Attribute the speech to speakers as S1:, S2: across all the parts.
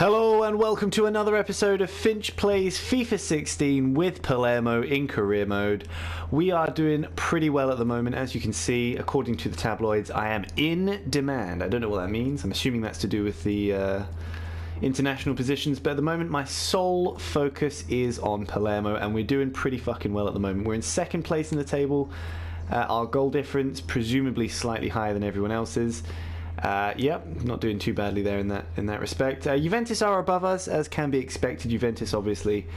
S1: Hello and welcome to another episode of FinchPlays FIFA 16 with Palermo in career mode. We are doing pretty well at the moment. As you can see, according to the tabloids, I am in demand. I don't know what that means. I'm assuming that's to do with the international positions, but at the moment my sole focus is on Palermo and we're doing pretty fucking well at the moment. We're in second place in the table. Our goal difference presumably slightly higher than everyone else's. Yep, not doing too badly there in that respect. Juventus are above us, as can be expected. Juventus, obviously,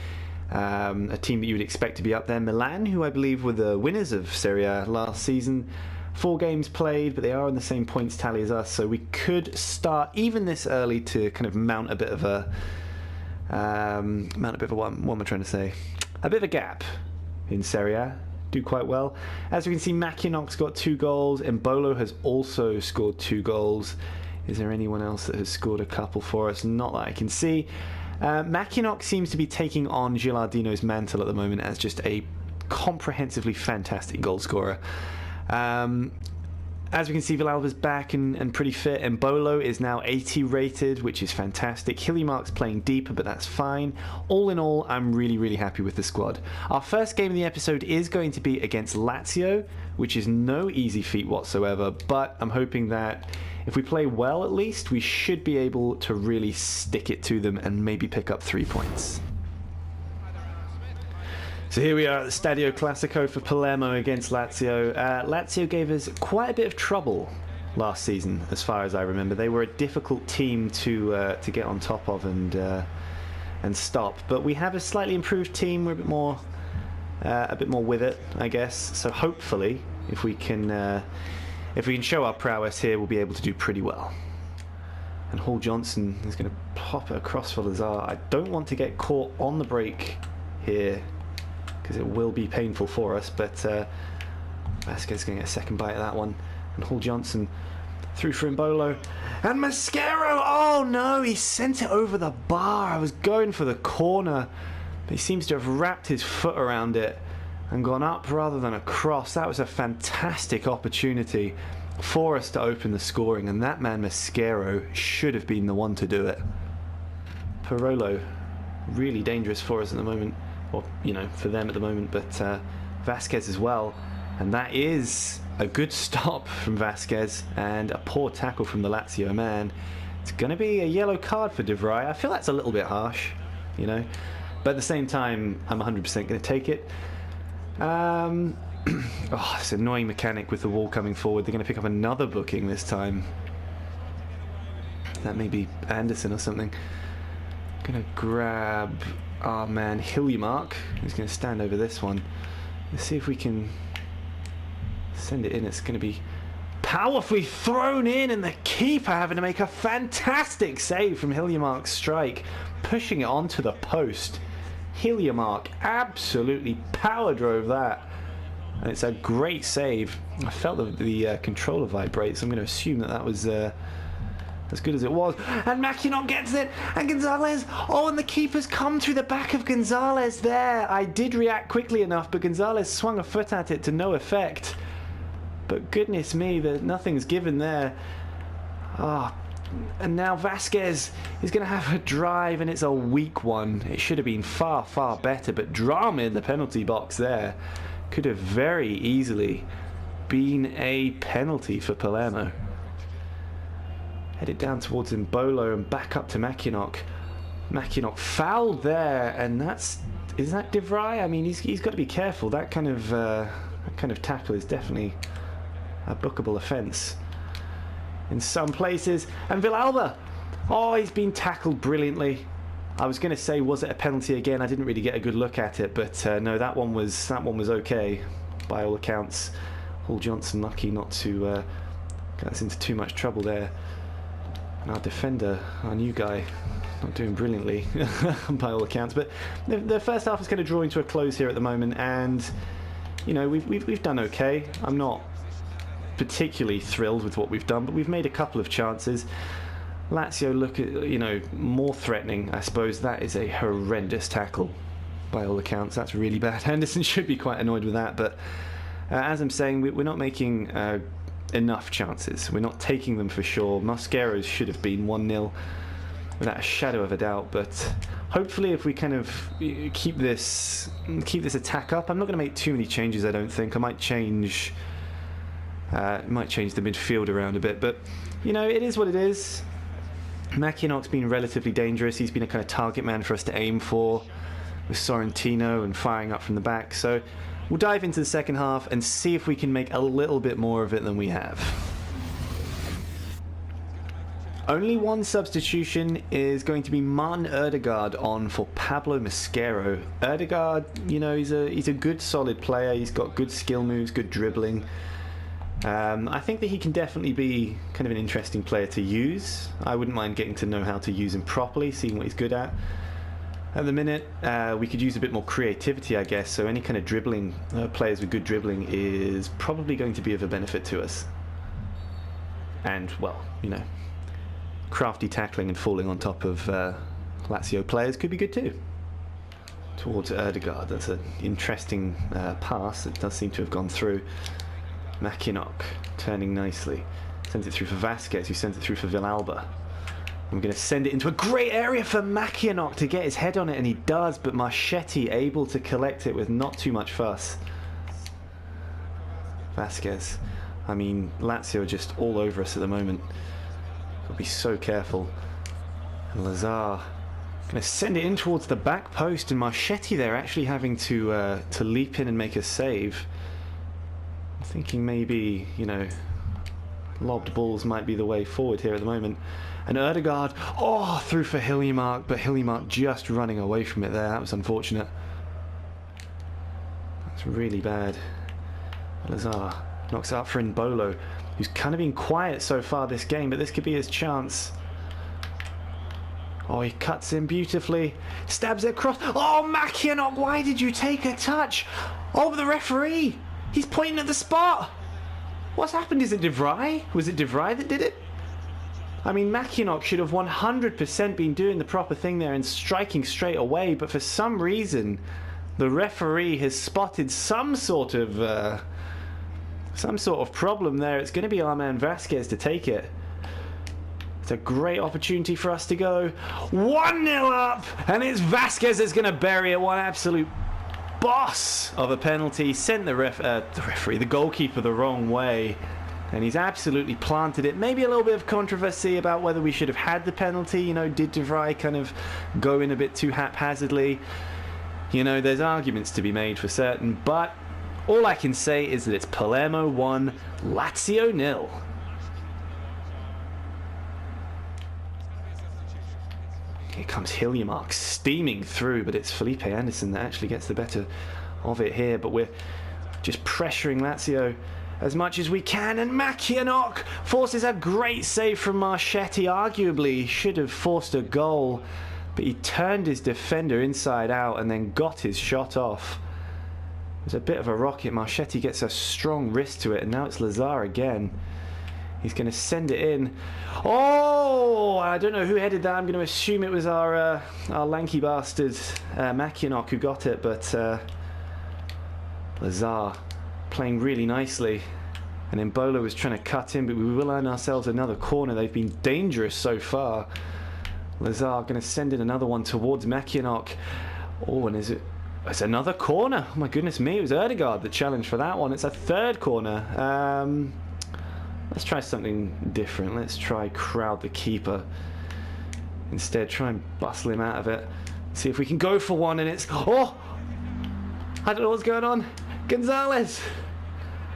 S1: a team that you would expect to be up there. Milan, who I believe were the winners of Serie A last season, 4 games played, but they are on the same points tally as us, so we could start even this early to kind of mount a bit of a what am I trying to say? A bit of a gap in Serie A. Do quite well. As we can see, Makinok's got 2 goals. Embolo has also scored 2 goals. Is there anyone else that has scored a couple for us? Not that I can see. Makinok seems to be taking on Gilardino's mantle at the moment as just a comprehensively fantastic goal scorer. As we can see, Villalba's back and pretty fit. Embolo is now 80 rated, which is fantastic. Hillimark's playing deeper, but that's fine. All in all, I'm really happy with the squad. Our first game of the episode is going to be against Lazio, which is no easy feat whatsoever, but I'm hoping that if we play well at least, we should be able to really stick it to them and maybe pick up 3 points. So here we are at the Stadio Classico for Palermo against Lazio. Lazio gave us quite a bit of trouble last season, as far as I remember. They were a difficult team to get on top of and stop. But we have a slightly improved team. We're a bit more with it, I guess. So hopefully, if we can show our prowess here, we'll be able to do pretty well. And Hall Johnson is going to pop it across for Lazar. I don't want to get caught on the break here, because it will be painful for us, but Vasquez is going to get a second bite of that one. And Hall Johnson through for Embolo. And Mascaro! Oh no, he sent it over the bar. I was going for the corner, but he seems to have wrapped his foot around it and gone up rather than across. That was a fantastic opportunity for us to open the scoring, and that man Mascaro should have been the one to do it. Parolo, really dangerous for us at the moment. Or, you know, for them at the moment, but Vasquez as well. And that is a good stop from Vasquez and a poor tackle from the Lazio man. It's going to be a yellow card for De Vrij. I feel that's a little bit harsh, you know. But at the same time, I'm 100% going to take it. Oh, this annoying mechanic with the wall coming forward. They're going to pick up another booking this time. That may be Anderson or something. Going to grab our man Hillimark, who's going to stand over this one. Let's see if we can send it in. It's going to be powerfully thrown in, and the keeper having to make a fantastic save from Hillimark's strike, pushing it onto the post. Hillimark absolutely power drove that, and it's a great save. I felt the controller vibrate, so I'm going to assume that was as good as it was. And Makinok gets it, and Gonzalez, oh, and the keeper's come through the back of Gonzalez there. I did react quickly enough, but Gonzalez swung a foot at it to no effect. But goodness me, nothing's given there. And now Vasquez is going to have a drive, and it's a weak one. It should have been far better, but drama in the penalty box there could have very easily been a penalty for Palermo. Headed down towards Embolo and back up to Makinok. Makinok fouled there, and is that De Vrij? I mean, he's got to be careful. That kind of tackle is definitely a bookable offence in some places. And Villalba, oh, he's been tackled brilliantly. I was going to say, was it a penalty again? I didn't really get a good look at it, but no, that one was okay by all accounts. Hall Johnson lucky not to get us into too much trouble there. And our defender, our new guy, not doing brilliantly by all accounts. But the first half is kind of drawing to a close here at the moment, and you know, we've done okay. I'm not particularly thrilled with what we've done, but we've made a couple of chances. Lazio look at, you know, more threatening. I suppose that is a horrendous tackle by all accounts. That's really bad. Henderson should be quite annoyed with that, but as I'm saying, we're not making enough chances. We're not taking them for sure. Mascaro's should have been 1-0. without a shadow of a doubt. But hopefully, if we kind of keep this attack up, I'm not going to make too many changes. I don't think I might change the midfield around a bit. But you know, it is what it is. Makienok's been relatively dangerous. He's been a kind of target man for us to aim for with Sorrentino and firing up from the back. So we'll dive into the second half and see if we can make a little bit more of it than we have. Only one substitution is going to be Martin Ødegaard on for Pablo Mascaro. Ødegaard, you know, he's a good solid player. He's got good skill moves, good dribbling. I think that he can definitely be kind of an interesting player to use. I wouldn't mind getting to know how to use him properly, seeing what he's good at. At the minute, we could use a bit more creativity, I guess, so any kind of dribbling, players with good dribbling is probably going to be of a benefit to us. And, well, you know, crafty tackling and falling on top of Lazio players could be good too. Towards Ødegaard, that's an interesting pass that does seem to have gone through. Makienok turning nicely. Sends it through for Vasquez, who sends it through for Villalba. I'm going to send it into a great area for Makienok to get his head on it, and he does, but Marchetti able to collect it with not too much fuss. Vasquez. I mean, Lazio are just all over us at the moment. Got to be so careful. And Lazar going to send it in towards the back post, and Marchetti there actually having to leap in and make a save. I'm thinking maybe, you know, lobbed balls might be the way forward here at the moment. And Ødegaard, oh, through for Hiljemark, but Hiljemark just running away from it there. That was unfortunate. That's really bad. Lazar knocks it up for Embolo, who's kind of been quiet so far this game, but this could be his chance. Oh, he cuts in beautifully. Stabs it across. Oh, Makienok, why did you take a touch? Oh, the referee. He's pointing at the spot. What's happened? Is it De Vrij? Was it De Vrij that did it? I mean, Makienok should have 100% been doing the proper thing there and striking straight away, but for some reason, the referee has spotted some sort of problem there. It's going to be our man Vasquez to take it. It's a great opportunity for us to go 1-0 up, and it's Vasquez that's going to bury it. One absolute boss of a penalty. Sent the goalkeeper the wrong way, and he's absolutely planted it. Maybe a little bit of controversy about whether we should have had the penalty. You know, did De Vrij kind of go in a bit too haphazardly? You know, there's arguments to be made for certain, but all I can say is that it's Palermo 1, Lazio 0. Here comes Hiljemark steaming through, but it's Felipe Anderson that actually gets the better of it here. But we're just pressuring Lazio as much as we can, and Makienok forces a great save from Marchetti. Arguably should have forced a goal, but he turned his defender inside out and then got his shot off. It was a bit of a rocket. Marchetti gets a strong wrist to it, and now it's Lazar again. He's going to send it in. Oh, I don't know who headed that. I'm going to assume it was our lanky bastard Makienok who got it, but Lazar playing really nicely. And Embolo was trying to cut in, but we will earn ourselves another corner. They've been dangerous so far. Lazar going to send in another one towards Makienok. Oh, and it's another corner. Oh my goodness me, it was Ødegaard that challenged for that one. It's a third corner. Let's try something different. Let's try crowd the keeper. Instead, try and bustle him out of it. See if we can go for one, and it's... Oh! I don't know what's going on. Gonzalez!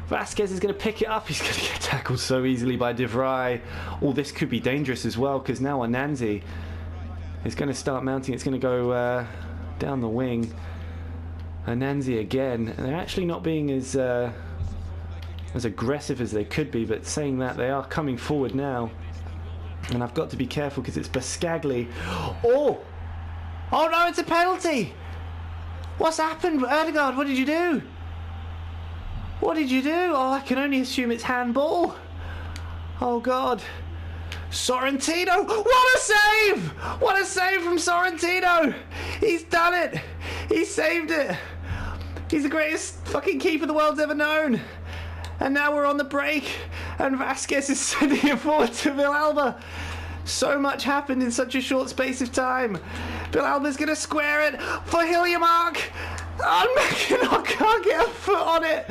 S1: Vasquez is going to pick it up. He's going to get tackled so easily by De Vrij. Oh, this could be dangerous as well, because now Ananzi is going to start mounting. It's going to go down the wing. Ananzi again. And they're actually not being as aggressive as they could be, but saying that, they are coming forward now. And I've got to be careful because it's Bascagli. Oh! Oh no, it's a penalty! What's happened? Ødegaard, what did you do? What did you do? Oh, I can only assume it's handball. Oh God. Sorrentino! What a save! What a save from Sorrentino! He's done it! He saved it! He's the greatest fucking keeper the world's ever known! And now we're on the break, and Vasquez is sending it forward to Villalba. So much happened in such a short space of time. Villalba's going to square it for Hiljemark. And Mackinock can't get a foot on it.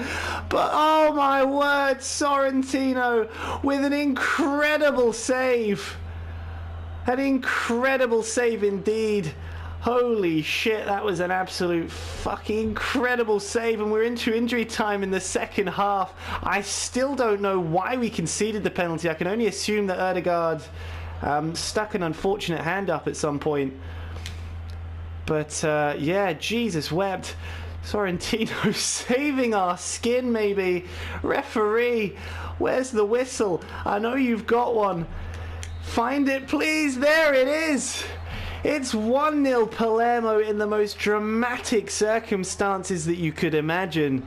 S1: But oh my word, Sorrentino with an incredible save. An incredible save indeed. Holy shit, that was an absolute fucking incredible save, and we're into injury time in the second half. I still don't know why we conceded the penalty. I can only assume that Ødegaard stuck an unfortunate hand up at some point. But yeah, Jesus wept. Sorrentino saving our skin, maybe. Referee, where's the whistle? I know you've got one. Find it, please. There it is. It's 1-0 Palermo in the most dramatic circumstances that you could imagine.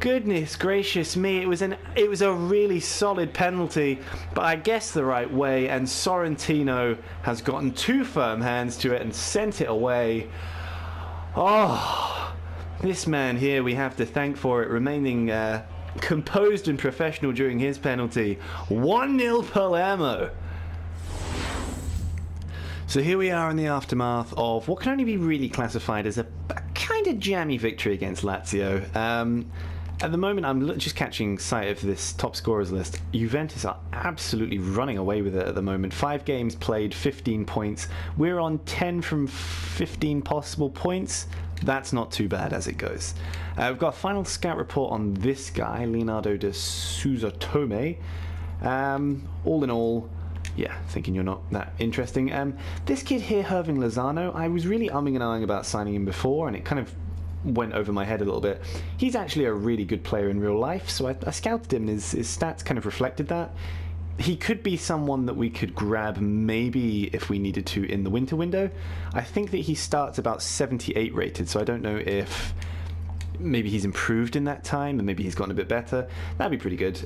S1: Goodness gracious me, it was a really solid penalty, but I guess the right way, and Sorrentino has gotten two firm hands to it and sent it away. Oh, this man here we have to thank for it, remaining composed and professional during his penalty. 1-0 Palermo. So here we are in the aftermath of what can only be really classified as a kind of jammy victory against Lazio. At the moment, I'm just catching sight of this top scorers list. Juventus are absolutely running away with it at the moment. 5 games played, 15 points. We're on 10 from 15 possible points. That's not too bad as it goes. We've got a final scout report on this guy, Leonardo de Souza Tome. All in all, yeah, thinking you're not that interesting. This kid here, Herving Lozano, I was really umming and ahhing about signing him before, and it kind of went over my head a little bit. He's actually a really good player in real life, so I scouted him, and his stats kind of reflected that. He could be someone that we could grab maybe if we needed to in the winter window. I think that he starts about 78 rated, so I don't know if maybe he's improved in that time and maybe he's gotten a bit better. That'd be pretty good.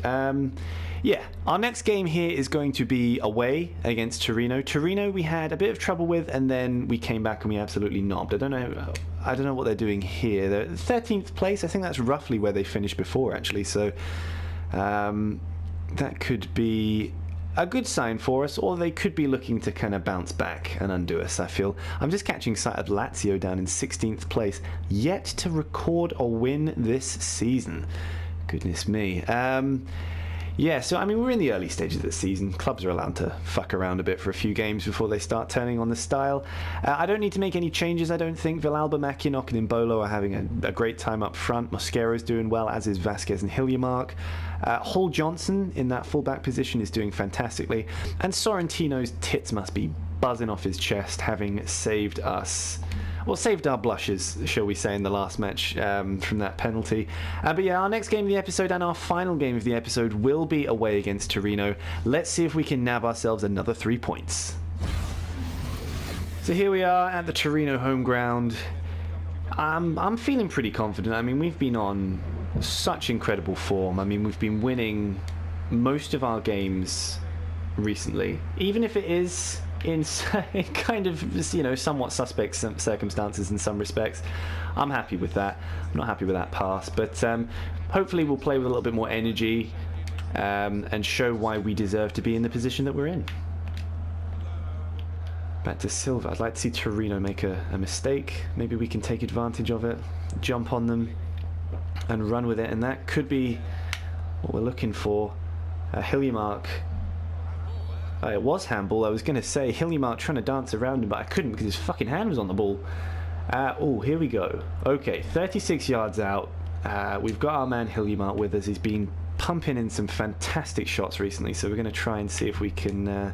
S1: Yeah, our next game here is going to be away against Torino. Torino we had a bit of trouble with, and then we came back and we absolutely knobbed. I don't know what they're doing here. They're 13th place. I think that's roughly where they finished before, actually. So that could be a good sign for us, or they could be looking to kind of bounce back and undo us, I feel. I'm just catching sight of Lazio down in 16th place, yet to record a win this season. Goodness me. Yeah, so I mean, we're in the early stages of the season. Clubs are allowed to fuck around a bit for a few games before they start turning on the style. I don't need to make any changes, I don't think. Villalba, Mackinock and Embolo are having a great time up front. Mosquero's doing well, as is Vasquez and Hiljemark. Hall Johnson in that fullback position is doing fantastically. And Sorrentino's tits must be buzzing off his chest, having saved us. Well, saved our blushes, shall we say, in the last match from that penalty. But yeah, our next game of the episode and our final game of the episode will be away against Torino. Let's see if we can nab ourselves another 3 points. So here we are at the Torino home ground. I'm feeling pretty confident. I mean, we've been on such incredible form. I mean, we've been winning most of our games recently, even if it is in kind of, you know, somewhat suspect circumstances in some respects. I'm happy with that. I'm not happy with that pass, but hopefully we'll play with a little bit more energy and show why we deserve to be in the position that we're in. Back to Silva. I'd like to see Torino make a mistake. Maybe we can take advantage of it, jump on them and run with it, and that could be what we're looking for. Hiljemark. It was handball. I was going to say Hiljemark trying to dance around him, but I couldn't because his fucking hand was on the ball. Oh, here we go. Okay, 36 yards out. We've got our man Hiljemark with us. He's been pumping in some fantastic shots recently, so we're going to try and see if we can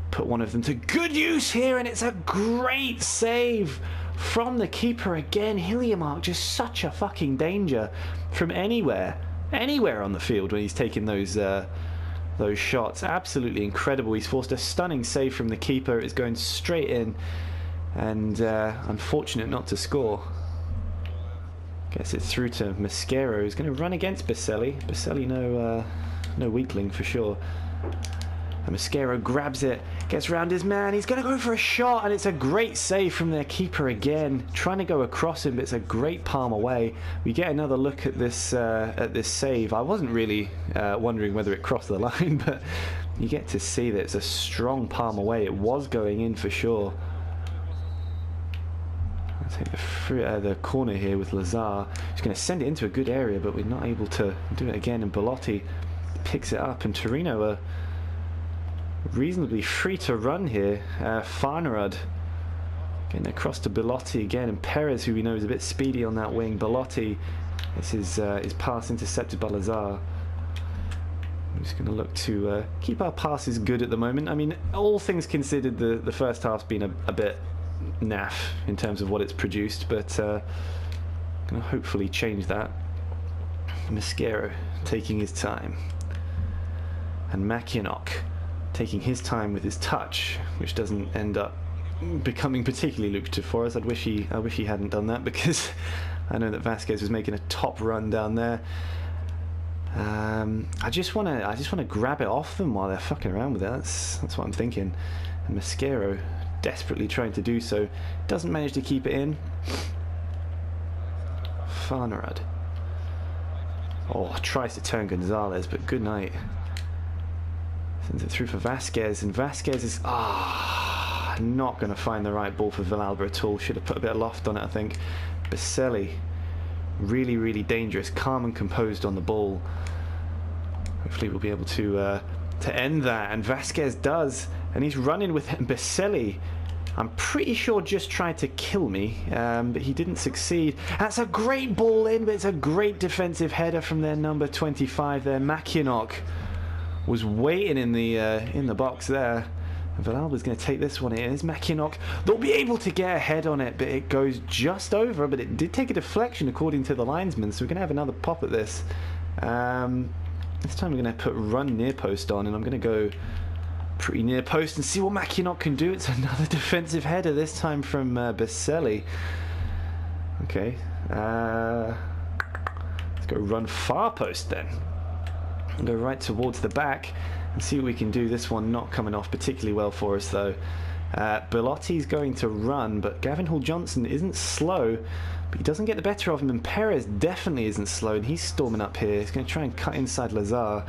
S1: put one of them to good use here, and it's a great save from the keeper again. Hiljemark, just such a fucking danger from anywhere on the field when he's taking those shots. Absolutely incredible. He's forced a stunning save from the keeper. It's going straight in, and unfortunate not to score. Gets it through to Mosquero, who's going to run against Baselli. Baselli, no weakling for sure. And Mosquero grabs it, gets round his man. He's going to go for a shot, and it's a great save from their keeper again. Trying to go across him, but it's a great palm away. We get another look at this save. I wasn't really wondering whether it crossed the line, but you get to see that it's a strong palm away. It was going in for sure. I'll take the corner here with Lazar. He's going to send it into a good area, but we're not able to do it again. And Belotti picks it up, and Torino are reasonably free to run here. Farnerud getting across to Belotti again, and Perez, who we know is a bit speedy on that wing. Belotti, this is his pass intercepted by Lazar. I'm just going to look to keep our passes good at the moment. I mean, all things considered, the first half's been a bit naff in terms of what it's produced, but going to hopefully change that. Mosquera taking his time, and Mackinock taking his time with his touch, which doesn't end up becoming particularly lucrative for us. I wish he hadn't done that, because I know that Vasquez was making a top run down there. I just want to grab it off them while they're fucking around with it. That's what I'm thinking. And Mosquera desperately trying to do so, doesn't manage to keep it in. Farnerud, tries to turn Gonzalez, but good night. Sends it through for Vasquez, and Vasquez is not going to find the right ball for Villalba at all. Should have put a bit of loft on it, I think. Baselli, really, really dangerous, calm and composed on the ball. Hopefully we'll be able to end that, and Vasquez does, and he's running with Baselli. I'm pretty sure just tried to kill me, but he didn't succeed. That's a great ball in, but it's a great defensive header from their number 25 there. Mackinock was waiting in the box there. Villalba's going to take this one. It is Mackinock. They'll be able to get a head on it, but it goes just over. But it did take a deflection according to the linesman, so we're going to have another pop at this. This time we're going to put run near post on, and I'm going to go pretty near post and see what Mackinock can do. It's another defensive header, this time from Baselli. Okay. Let's go run far post then. And go right towards the back and see what we can do. This one not coming off particularly well for us though. Belotti's going to run, but Gavin Hall-Johnson isn't slow, but he doesn't get the better of him, and Perez definitely isn't slow, and he's storming up here. He's going to try and cut inside Lazar.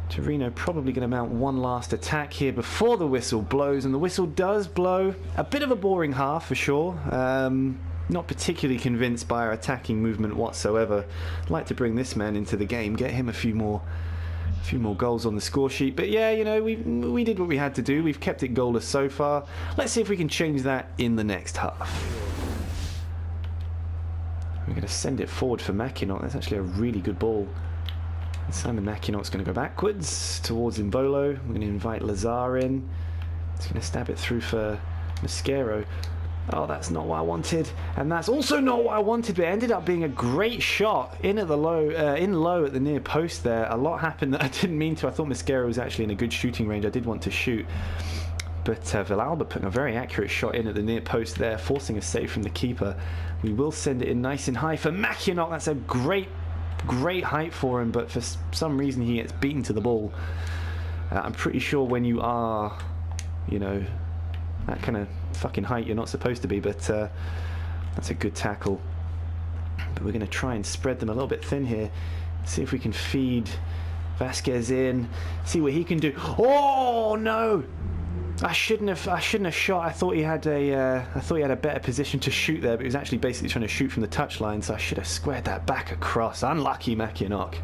S1: Torino probably going to mount one last attack here before the whistle blows, and the whistle does blow. A bit of a boring half for sure. Not particularly convinced by our attacking movement whatsoever. I'd like to bring this man into the game, get him a few more goals on the score sheet. But yeah, you know, we did what we had to do. We've kept it goalless so far. Let's see if we can change that in the next half. We're going to send it forward for Mackinock. That's actually a really good ball. And Simon Mackinock's going to go backwards towards Embolo. We're going to invite Lazar in. He's going to stab it through for Mosquera. Oh, that's not what I wanted, and that's also not what I wanted, but it ended up being a great shot in at the low at the near post there. A lot happened that I didn't mean to. I thought Mosquera was actually in a good shooting range. I did want to shoot, but Villalba putting a very accurate shot in at the near post there, forcing a save from the keeper. We will send it in nice and high for Mackinock. That's a great height for him, but for some reason he gets beaten to the ball. I'm pretty sure when you are, you know, that kind of fucking height, you're not supposed to be, but that's a good tackle. But we're going to try and spread them a little bit thin here, see if we can feed Vasquez in, see what he can do. Oh no, I shouldn't have shot. I thought he had a better position to shoot there, but he was actually basically trying to shoot from the touchline, so I should have squared that back across. Unlucky Mackinock.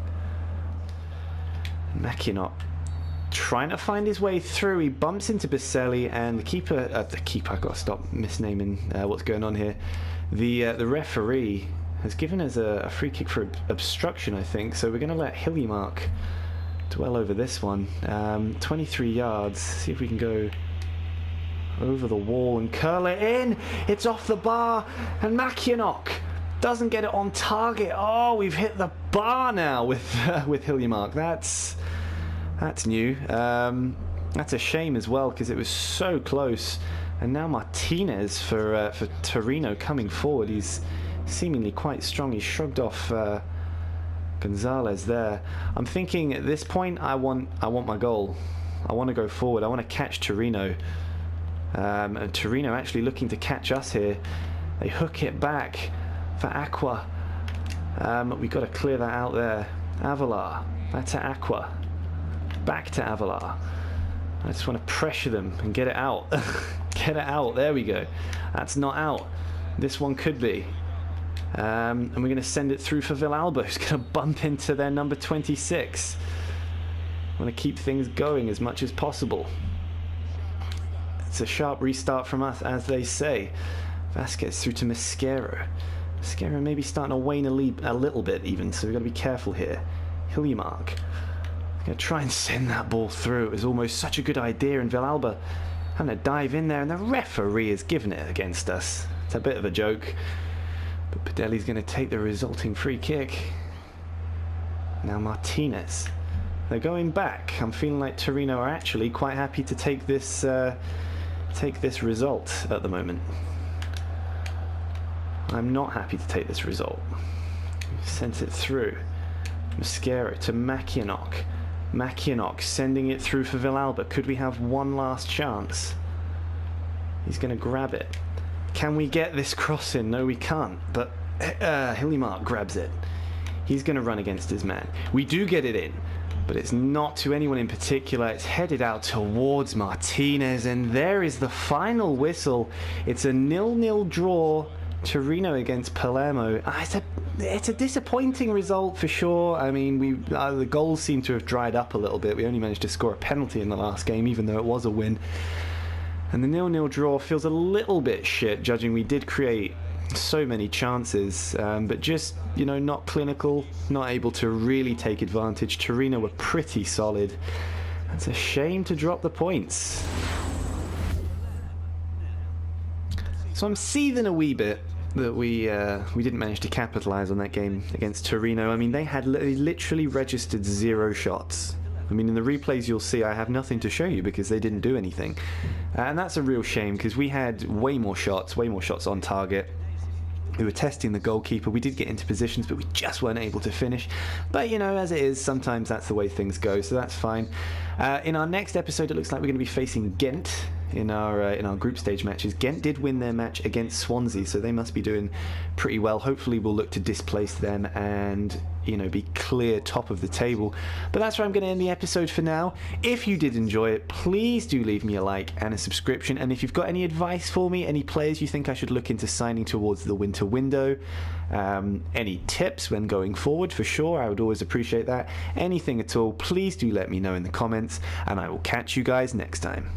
S1: Trying to find his way through. He bumps into Baselli, and the keeper, I've got to stop misnaming what's going on here. The referee has given us a free kick for obstruction, I think, so we're going to let Hiljemark dwell over this one. 23 yards. See if we can go over the wall and curl it in. It's off the bar, and Mackinock doesn't get it on target. Oh, we've hit the bar now with Hiljemark. That's new. That's a shame as well, because it was so close. And now Martinez for Torino coming forward. He's seemingly quite strong. He shrugged off Gonzalez there. I'm thinking at this point I want my goal. I want to go forward. I want to catch Torino. And Torino actually looking to catch us here. They hook it back for Aqua. We've got to clear that out there. Avalar. That's to Aqua. Back to Avalar. I just want to pressure them and get it out. Get it out. There we go. That's not out. This one could be. And we're going to send it through for Villalba, who's going to bump into their number 26. I want to keep things going as much as possible. It's a sharp restart from us, as they say. Vasquez through to Mascaro. Mascaro maybe starting to wane a little bit even, so we've got to be careful here. Hiljemark. Going to try and send that ball through. It was almost such a good idea, and Villalba having to dive in there, and the referee has given it against us. It's a bit of a joke. But Padelli's going to take the resulting free kick. Now Martinez. They're going back. I'm feeling like Torino are actually quite happy to take this result at the moment. I'm not happy to take this result. Sent it through. Mascaro to Makianok. Makianok sending it through for Villalba. Could we have one last chance? He's going to grab it. Can we get this cross in? No, we can't. But Hiljemark grabs it. He's going to run against his man. We do get it in, but it's not to anyone in particular. It's headed out towards Martinez, and there is the final whistle. It's a 0-0 draw. Torino against Palermo. It's a disappointing result for sure. I mean, the goals seem to have dried up a little bit. We only managed to score a penalty in the last game, even though it was a win. And the 0-0 draw feels a little bit shit, judging we did create so many chances, but just, you know, not clinical, not able to really take advantage. Torino were pretty solid. It's a shame to drop the points. So I'm seething a wee bit that we didn't manage to capitalise on that game against Torino. I mean, they literally registered 0 shots. I mean, in the replays you'll see I have nothing to show you because they didn't do anything. And that's a real shame because we had way more shots on target. We were testing the goalkeeper. We did get into positions, but we just weren't able to finish. But, you know, as it is, sometimes that's the way things go, so that's fine. In our next episode, it looks like we're going to be facing Ghent in our group stage matches. Ghent did win their match against Swansea, so they must be doing pretty well. Hopefully we'll look to displace them and, you know, be clear top of the table. But that's where I'm going to end the episode for now. If you did enjoy it, please do leave me a like and a subscription. And if you've got any advice for me, any players you think I should look into signing towards the winter window, any tips when going forward, for sure, I would always appreciate that. Anything at all, please do let me know in the comments, and I will catch you guys next time.